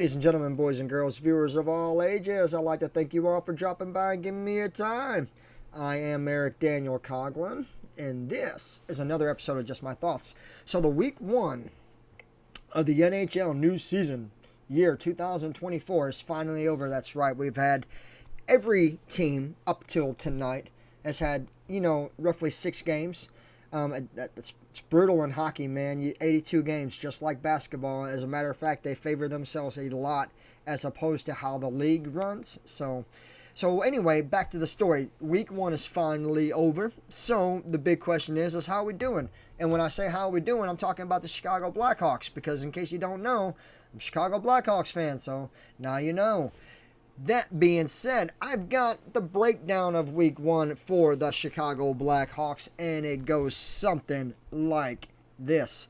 Ladies and gentlemen, boys and girls, viewers of all ages, I'd like to thank you all for dropping by and giving me your time. I am Erick Daniel Coughlin, and this is another episode of Just My Thoughts. So the week one of the NHL new season, year 2024, is finally over. That's right. We've had every team up till tonight has had, roughly 6 games. It's brutal in hockey, man. 82 games, just like basketball. As a matter of fact, they favor themselves a lot as opposed to how the league runs. So anyway, back to the story. Week one is finally over. So the big question is how are we doing? And when I say how are we doing, I'm talking about the Chicago Blackhawks, because in case you don't know, I'm a Chicago Blackhawks fan. So now you know. That being said, I've got the breakdown of week one for the Chicago Blackhawks, and it goes something like this.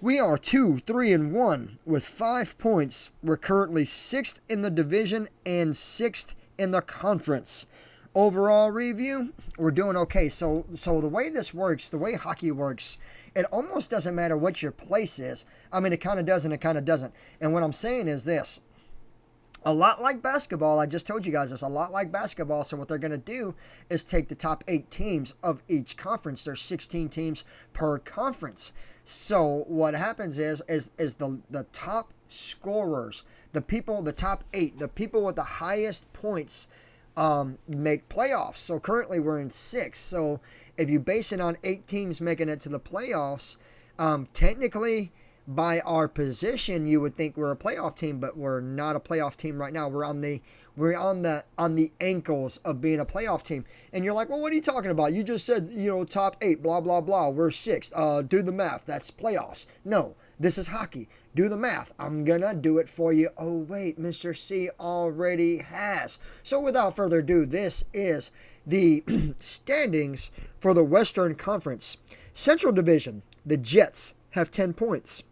We are 2-3-1 with 5 points. We're currently 6th in the division and 6th in the conference. Overall review, we're doing okay. So the way this works, the way hockey works, it almost doesn't matter what your place is. I mean, it kind of does and it kind of doesn't. And what I'm saying is this. A lot like basketball, I just told you guys this, a lot like basketball. So what they're going to do is take the top 8 teams of each conference. There's 16 teams per conference. So what happens is the top scorers, the top 8, the people with the highest points make playoffs. So currently we're in 6. So if you base it on 8 teams making it to the playoffs, technically, by our position, you would think we're a playoff team, but we're not a playoff team right now. We're on the ankles of being a playoff team. And you're like, well, what are you talking about? You just said, top 8, blah, blah, blah. We're 6th. Do the math. That's playoffs. No, this is hockey. Do the math. I'm going to do it for you. Oh, wait, Mr. C already has. So without further ado, this is the standings for the Western Conference. Central Division, the Jets have 10 points.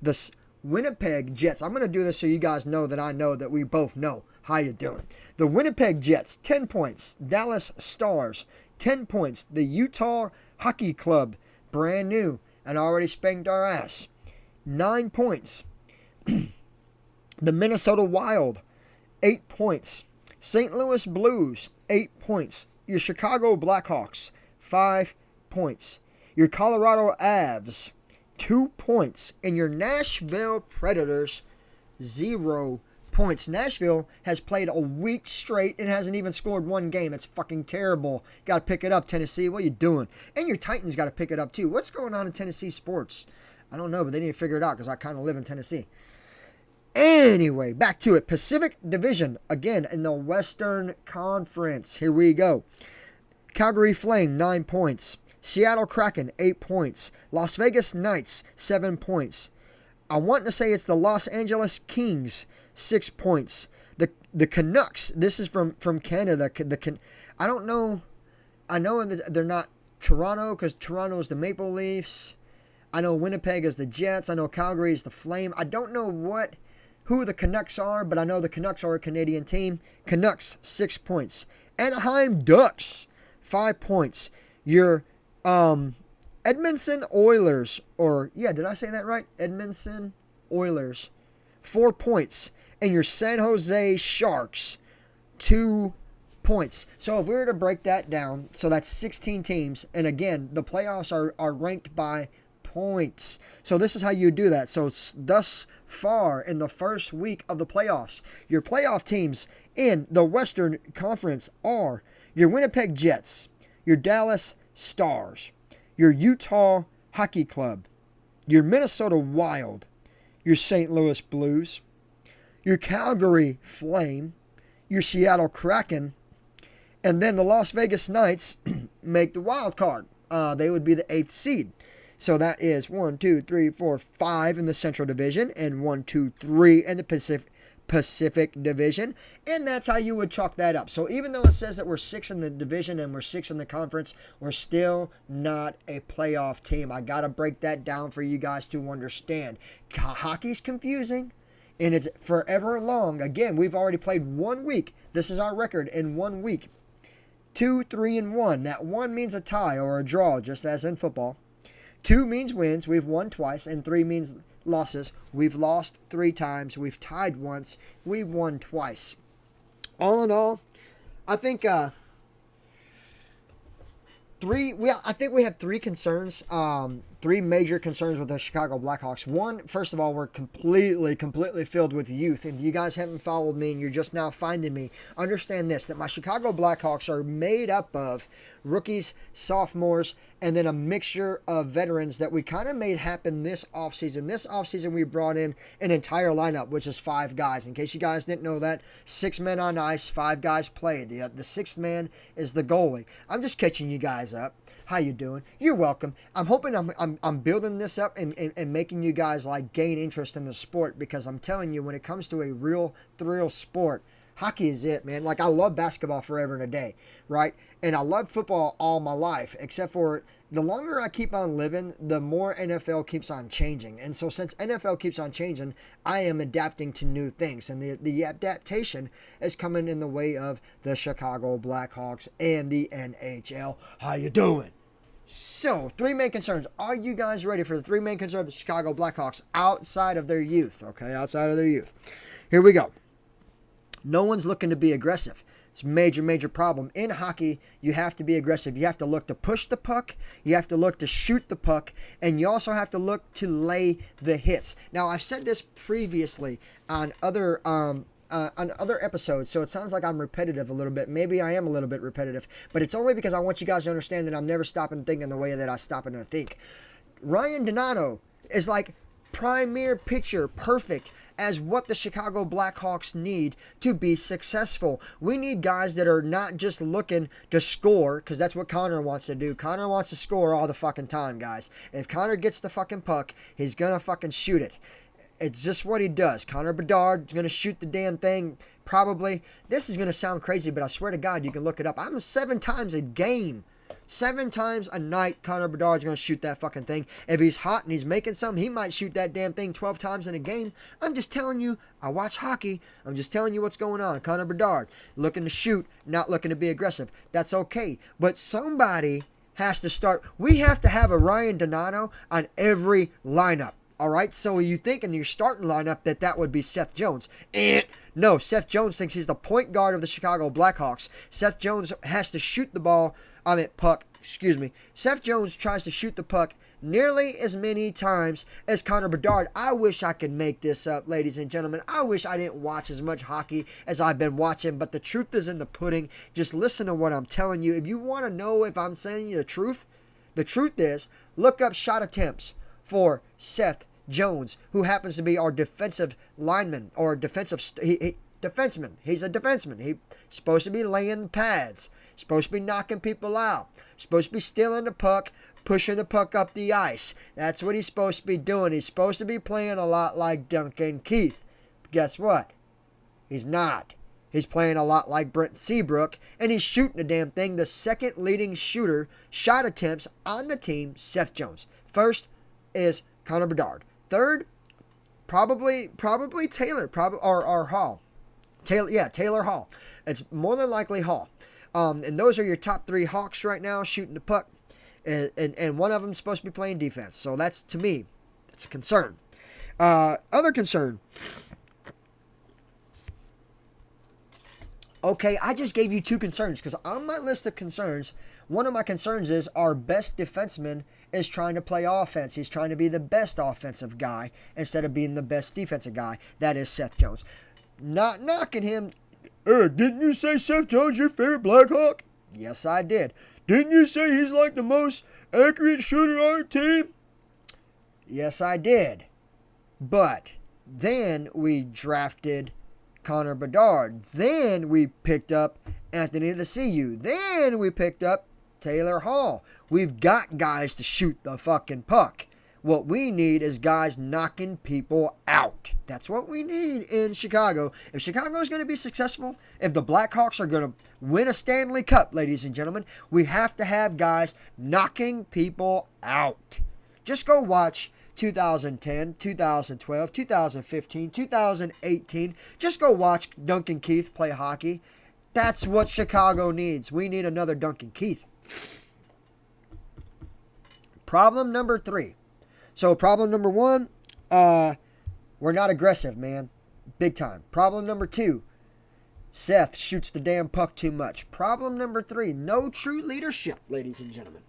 The Winnipeg Jets, I'm going to do this so you guys know that I know that we both know how you doing. The Winnipeg Jets, 10 points. Dallas Stars, 10 points. The Utah Hockey Club, brand new and already spanked our ass, 9 points. The Minnesota Wild, 8 points. St. Louis Blues, 8 points. Your Chicago Blackhawks, 5 points. Your Colorado Avs, 2 points. And your Nashville Predators, 0 points. Nashville has played a week straight and hasn't even scored 1 game. It's fucking terrible. Got to pick it up, Tennessee. What are you doing? And your Titans got to pick it up too. What's going on in Tennessee sports? I don't know, but they need to figure it out because I kind of live in Tennessee. Anyway, back to it. Pacific Division, again, in the Western Conference. Here we go. Calgary Flame, 9 points. Seattle Kraken, 8 points. Las Vegas Knights, 7 points. I want to say it's the Los Angeles Kings, 6 points. The Canucks, this is from Canada. I don't know. I know that they're not Toronto because Toronto is the Maple Leafs. I know Winnipeg is the Jets. I know Calgary is the Flame. I don't know who the Canucks are, but I know the Canucks are a Canadian team. Canucks, 6 points. Anaheim Ducks, 5 points. Your Edmonton Oilers, did I say that right? Edmonton Oilers, 4 points. And your San Jose Sharks, 2 points. So if we were to break that down, so that's 16 teams. And again, the playoffs are ranked by points. So this is how you do that. So thus far in the first week of the playoffs, your playoff teams in the Western Conference are your Winnipeg Jets, your Dallas Stars, your Utah Hockey Club, your Minnesota Wild, your St. Louis Blues, your Calgary Flame, your Seattle Kraken, and then the Las Vegas Knights make the wild card. They would be the 8th seed. So that is 1, 2, 3, 4, 5 in the Central Division and 1, 2, 3 in the Pacific Division. And that's how you would chalk that up. So even though it says that we're 6 in the division and we're 6 in the conference, we're still not a playoff team. I got to break that down for you guys to understand. Hockey's confusing and it's forever long. Again, we've already played 1 week. This is our record in 1 week. 2-3-1. That 1 means a tie or a draw, just as in football. 2 means wins. We've won twice. And 3 means losses. We've lost 3 times. We've tied once. We've won twice. All in all, I think I think we have 3 concerns. 3 major concerns with the Chicago Blackhawks. One, first of all, we're completely filled with youth. And if you guys haven't followed me and you're just now finding me, understand this, that my Chicago Blackhawks are made up of rookies, sophomores, and then a mixture of veterans that we kind of made happen this offseason. This offseason, we brought in an entire lineup, which is 5 guys. In case you guys didn't know that, 6 men on ice, 5 guys played. The 6th man is the goalie. I'm just catching you guys up. How you doing? You're welcome. I'm hoping I'm building this up and making you guys like gain interest in the sport, because I'm telling you, when it comes to a real thrill sport, hockey is it, man. Like, I love basketball forever and a day, right? And I love football all my life, except for the longer I keep on living, the more NFL keeps on changing. And so since NFL keeps on changing, I am adapting to new things. And the adaptation is coming in the way of the Chicago Blackhawks and the NHL. How you doing? So, 3 main concerns. Are you guys ready for the 3 main concerns of the Chicago Blackhawks outside of their youth? Okay, outside of their youth. Here we go. No one's looking to be aggressive. It's a major problem. In hockey, you have to be aggressive. You have to look to push the puck. You have to look to shoot the puck. And you also have to look to lay the hits. Now, I've said this previously on other episodes, so it sounds like I'm repetitive a little bit. Maybe I am a little bit repetitive. But it's only because I want you guys to understand that I'm never stopping thinking the way that I stop and think. Ryan Donato is like premier picture perfect as what the Chicago Blackhawks need to be successful. We need guys that are not just looking to score, because that's what Connor wants to do. Connor wants to score all the fucking time, guys. If Connor gets the fucking puck, he's gonna fucking shoot it. It's just what he does. Connor Bedard's gonna shoot the damn thing. Probably. This is gonna sound crazy, but I swear to God, you can look it up. I'm 7 times a game. 7 times a night, Connor Bedard's going to shoot that fucking thing. If he's hot and he's making something, he might shoot that damn thing 12 times in a game. I'm just telling you, I watch hockey. I'm just telling you what's going on. Connor Bedard, looking to shoot, not looking to be aggressive. That's okay. But somebody has to start. We have to have a Ryan Donato on every lineup. All right? So you think in your starting lineup that would be Seth Jones. No, Seth Jones thinks he's the point guard of the Chicago Blackhawks. Seth Jones has to shoot the ball. Seth Jones tries to shoot the puck nearly as many times as Connor Bedard. I wish I could make this up, ladies and gentlemen. I wish I didn't watch as much hockey as I've been watching, but the truth is in the pudding. Just listen to what I'm telling you. If you want to know if I'm saying you the truth is, look up shot attempts for Seth Jones, who happens to be our defensive lineman or defenseman. He's a defenseman. He's supposed to be laying pads. Supposed to be knocking people out. Supposed to be stealing the puck, pushing the puck up the ice. That's what he's supposed to be doing. He's supposed to be playing a lot like Duncan Keith. But guess what? He's not. He's playing a lot like Brent Seabrook, and he's shooting the damn thing. The second leading shooter, shot attempts on the team, Seth Jones. First is Connor Bedard. Third, probably Taylor, or Hall. Taylor Hall. It's more than likely Hall. And those are your top 3 Hawks right now shooting the puck. And one of them is supposed to be playing defense. So that's, to me, that's a concern. Other concern. Okay, I just gave you 2 concerns because on my list of concerns, one of my concerns is our best defenseman is trying to play offense. He's trying to be the best offensive guy instead of being the best defensive guy. That is Seth Jones. Not knocking him. Erick, didn't you say Seth Jones your favorite Blackhawk? Yes, I did. Didn't you say he's like the most accurate shooter on our team? Yes, I did. But then we drafted Connor Bedard. Then we picked up Anthony the CU. Then we picked up Taylor Hall. We've got guys to shoot the fucking puck. What we need is guys knocking people out. That's what we need in Chicago. If Chicago is going to be successful, if the Blackhawks are going to win a Stanley Cup, ladies and gentlemen, we have to have guys knocking people out. Just go watch 2010, 2012, 2015, 2018. Just go watch Duncan Keith play hockey. That's what Chicago needs. We need another Duncan Keith. Problem number 3. So problem number 1, We're not aggressive, man. Big time. Problem number 2, Seth shoots the damn puck too much. Problem number 3, no true leadership, ladies and gentlemen.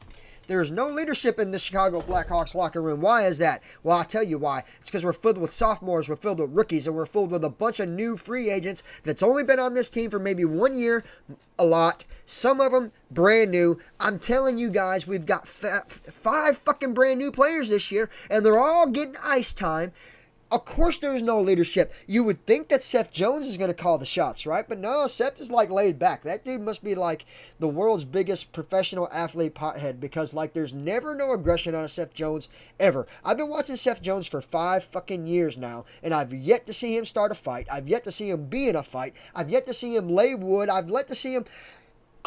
There is no leadership in the Chicago Blackhawks locker room. Why is that? Well, I'll tell you why. It's because we're filled with sophomores, we're filled with rookies, and we're filled with a bunch of new free agents that's only been on this team for maybe 1 year, a lot. Some of them brand new. I'm telling you guys, we've got 5 fucking brand new players this year, and they're all getting ice time. Of course there's no leadership. You would think that Seth Jones is going to call the shots, right? But no, Seth is like laid back. That dude must be like the world's biggest professional athlete pothead, because like there's never no aggression out of Seth Jones ever. I've been watching Seth Jones for 5 fucking years now, and I've yet to see him start a fight. I've yet to see him be in a fight. I've yet to see him lay wood. I've yet to see him...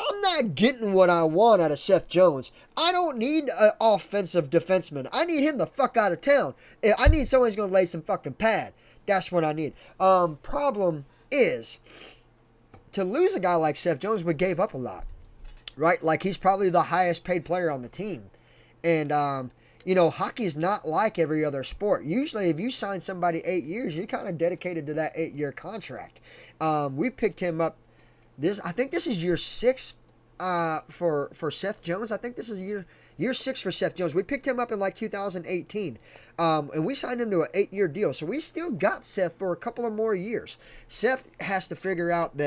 I'm not getting what I want out of Seth Jones. I don't need an offensive defenseman. I need him the fuck out of town. I need someone who's going to lay some fucking pad. That's what I need. Problem is, to lose a guy like Seth Jones, we gave up a lot. Right? Like, he's probably the highest paid player on the team. And, hockey's not like every other sport. Usually, if you sign somebody 8 years, you're kind of dedicated to that 8-year contract. We picked him up. I think this is year 6 for Seth Jones. I think this is year 6 for Seth Jones. We picked him up in like 2018, and we signed him to an 8-year deal. So we still got Seth for a couple of more years. Seth has to figure out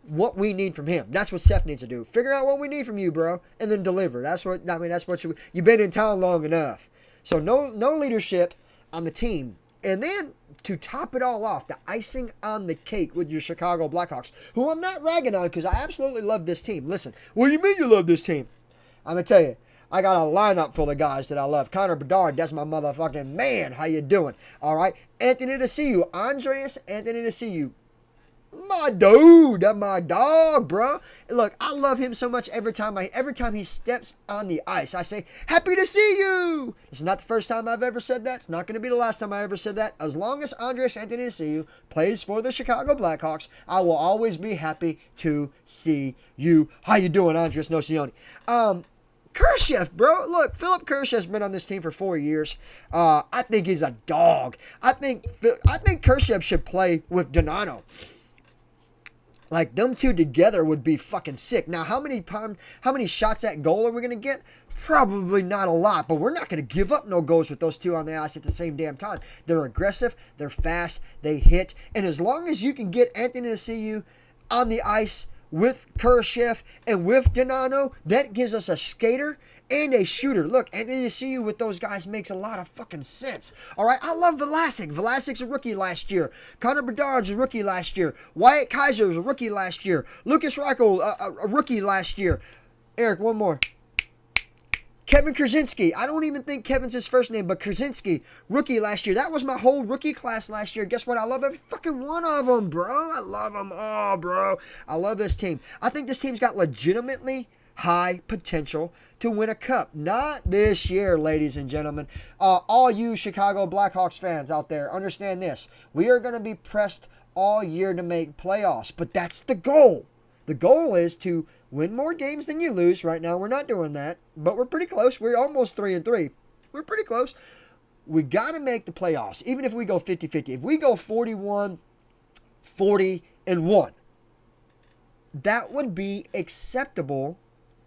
what we need from him. That's what Seth needs to do. Figure out what we need from you, bro, and then deliver. That's what you've been in town long enough. So no leadership on the team. And then, to top it all off, the icing on the cake with your Chicago Blackhawks, who I'm not ragging on because I absolutely love this team. Listen, what do you mean you love this team? I'm going to tell you, I got a lineup full of guys that I love. Connor Bedard, that's my motherfucking man. How you doing? All right. Anthony to see you. Andreas, Anthony to see you. My dude, that's my dog, bro. Look, I love him so much every time he steps on the ice. I say, happy to see you. It's not the first time I've ever said that. It's not going to be the last time I ever said that. As long as Andres Anthony to see you plays for the Chicago Blackhawks, I will always be happy to see you. How you doing, Andres Nocioni? Kurashev, bro. Look, Philip Kurashev's been on this team for 4 years. I think he's a dog. I think Kurashev should play with Donato. Like, them two together would be fucking sick. Now, how many shots at goal are we going to get? Probably not a lot, but we're not going to give up no goals with those two on the ice at the same damn time. They're aggressive, they're fast, they hit, and as long as you can get Anthony to see you on the ice with Kurashev and with Donato, that gives us a skater and a shooter. Look, Anthony to see you with those guys makes a lot of fucking sense. All right, I love Vlasic. Vlasic's a rookie last year. Connor Bedard's a rookie last year. Wyatt Kaiser's a rookie last year. Lucas Reichel, a rookie last year. Eric, one more. Kevin Krasinski. I don't even think Kevin's his first name, but Krasinski, rookie last year. That was my whole rookie class last year. Guess what? I love every fucking one of them, bro. I love them all, bro. I love this team. I think this team's got legitimately high potential to win a cup. Not this year, ladies and gentlemen. All you Chicago Blackhawks fans out there, understand this. We are going to be pressed all year to make playoffs, but that's the goal. The goal is to win more games than you lose. Right now, we're not doing that, but we're pretty close. We're almost 3-3. We're pretty close. We got to make the playoffs, even if we go 50-50. If we go 41, 40, and 1, that would be acceptable.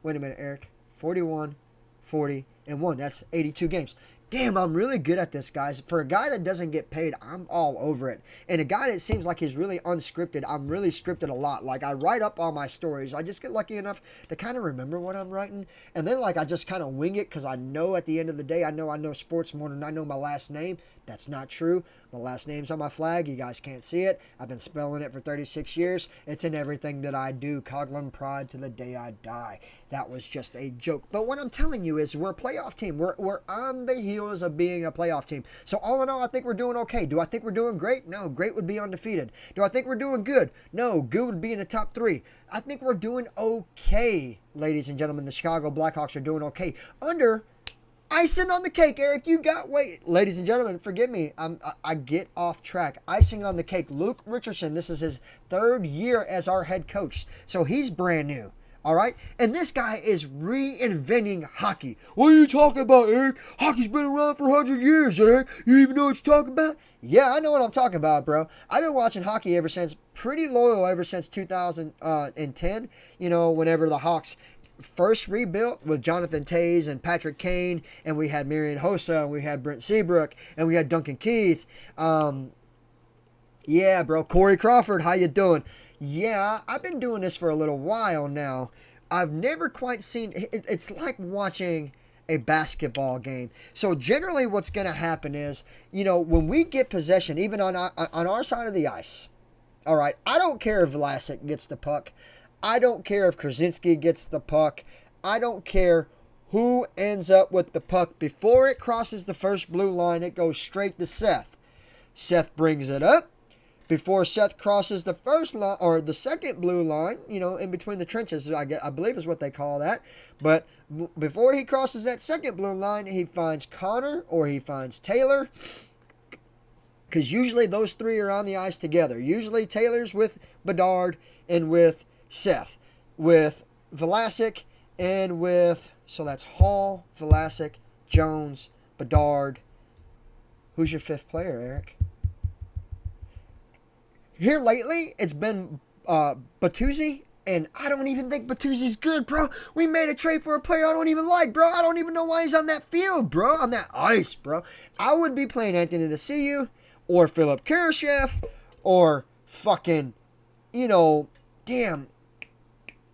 Wait a minute, Eric. 41, 40, and 1. That's 82 games. Damn, I'm really good at this, guys. For a guy that doesn't get paid, I'm all over it. And a guy that seems like he's really unscripted, I'm really scripted a lot. Like, I write up all my stories. I just get lucky enough to kind of remember what I'm writing. And then, like, I just kind of wing it because I know at the end of the day, I know sports more than I know my last name. That's not true. My last name's on my flag. You guys can't see it. I've been spelling it for 36 years. It's in everything that I do. Coughlin pride to the day I die. That was just a joke. But what I'm telling you is we're a playoff team. We're on the heels of being a playoff team. So all in all, I think we're doing okay. Do I think we're doing great? No, great would be undefeated. Do I think we're doing good? No, good would be in the top 3. I think we're doing okay, ladies and gentlemen. The Chicago Blackhawks are doing okay. Under icing on the cake, Eric. Ladies and gentlemen, forgive me. I get off track. Icing on the cake. Luke Richardson. This is his 3rd year as our head coach, so he's brand new. All right? And this guy is reinventing hockey. What are you talking about, Eric? Hockey's been around for 100 years, Eric. You even know what you're talking about? Yeah, I know what I'm talking about, bro. I've been watching hockey pretty loyal ever since 2010, whenever the Hawks first rebuilt with Jonathan Toews and Patrick Kane, and we had Marian Hossa, and we had Brent Seabrook, and we had Duncan Keith. Yeah, bro, Corey Crawford, how you doing? Yeah, I've been doing this for a little while now. I've never quite seen... It's like watching a basketball game. So generally what's going to happen is, when we get possession, even on our side of the ice, all right, I don't care if Vlasic gets the puck. I don't care if Krasinski gets the puck. I don't care who ends up with the puck. Before it crosses the first blue line, it goes straight to Seth. Seth brings it up. Before Seth crosses the first line, or the second blue line, in between the trenches, I believe is what they call that. But before he crosses that second blue line, he finds Connor or he finds Taylor. Because usually those three are on the ice together. Usually Taylor's with Bedard and with Seth. With Vlasic and with... So that's Hall, Vlasic, Jones, Bedard. Who's your fifth player, Eric? Here lately, it's been Bertuzzi, and I don't even think Bertuzzi's good, bro. We made a trade for a player I don't even like, bro. I don't even know why he's on that field, bro. On that ice, bro. I would be playing Anthony Desiu, or Philip Kurashev, or fucking, damn.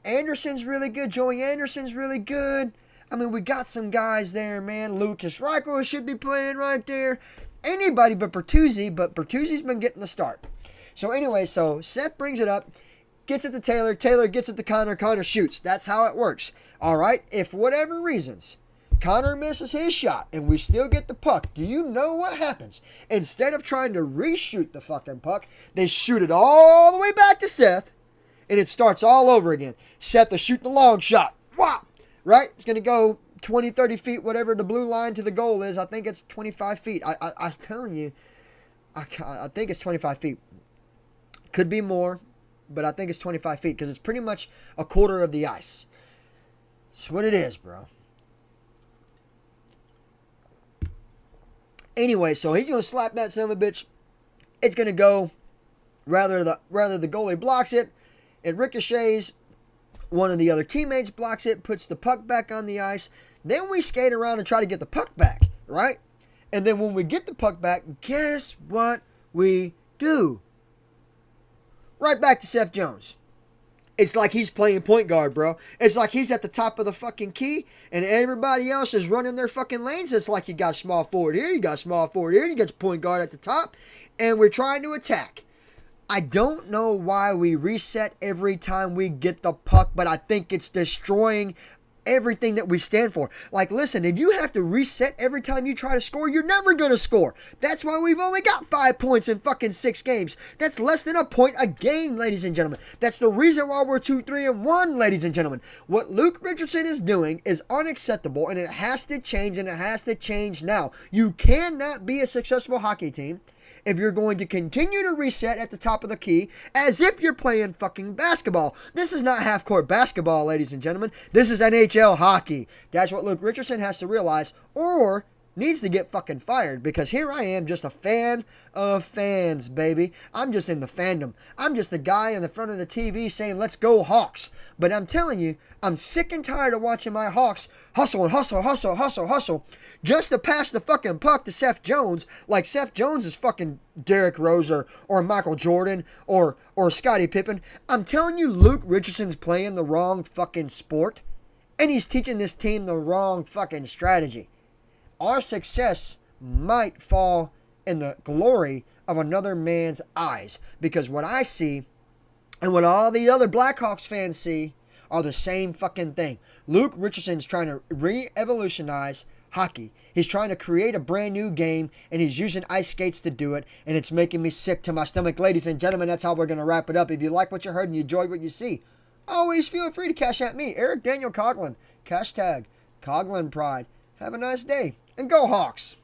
Anderson's really good. Joey Anderson's really good. I mean, we got some guys there, man. Lucas Reichel should be playing right there. Anybody but Bertuzzi, but Bertuzzi's been getting the start. So anyway, Seth brings it up, gets it to Taylor, Taylor gets it to Connor, Connor shoots. That's how it works. All right, if for whatever reasons, Connor misses his shot and we still get the puck, do you know what happens? Instead of trying to reshoot the fucking puck, they shoot it all the way back to Seth, and it starts all over again. Seth is shooting the long shot. Wow! Right? It's going to go 20, 30 feet, whatever the blue line to the goal is. I think it's 25 feet. I'm telling you, I think it's 25 feet. Could be more, but I think it's 25 feet because it's pretty much a quarter of the ice. That's what it is, bro. Anyway, so he's going to slap that son of a bitch. It's going to go, rather the goalie blocks it, it ricochets. One of the other teammates blocks it, puts the puck back on the ice. Then we skate around and try to get the puck back, right? And then when we get the puck back, guess what we do? Right back to Seth Jones. It's like he's playing point guard, bro. It's like he's at the top of the fucking key and everybody else is running their fucking lanes. It's like you got small forward here, you got small forward here, you got your point guard at the top, and we're trying to attack. I don't know why we reset every time we get the puck, but I think it's destroying everything that we stand for. Like, listen, if you have to reset every time you try to score, you're never going to score. That's why we've only got 5 points in fucking 6 games. That's less than a point a game, ladies and gentlemen. That's the reason why we're 2-3-1, ladies and gentlemen. What Luke Richardson is doing is unacceptable, and it has to change, and it has to change now. You cannot be a successful hockey team if you're going to continue to reset at the top of the key as if you're playing fucking basketball. This is not half-court basketball, ladies and gentlemen. This is NHL hockey. That's what Luke Richardson has to realize, or needs to get fucking fired, because here I am, just a fan of fans, baby. I'm just in the fandom. I'm just the guy in the front of the TV saying, let's go Hawks. But I'm telling you, I'm sick and tired of watching my Hawks hustle and hustle, just to pass the fucking puck to Seth Jones, like Seth Jones is fucking Derrick Rose or Michael Jordan or Scottie Pippen. I'm telling you, Luke Richardson's playing the wrong fucking sport, and he's teaching this team the wrong fucking strategy. Our success might fall in the glory of another man's eyes, because what I see and what all the other Blackhawks fans see are the same fucking thing. Luke Richardson's trying to re-evolutionize hockey. He's trying to create a brand new game, and he's using ice skates to do it, and it's making me sick to my stomach. Ladies and gentlemen, that's how we're going to wrap it up. If you like what you heard and you enjoyed what you see, always feel free to cash at me, Erick Daniel Coughlin. Hashtag Coughlin Pride. Have a nice day, and go Hawks!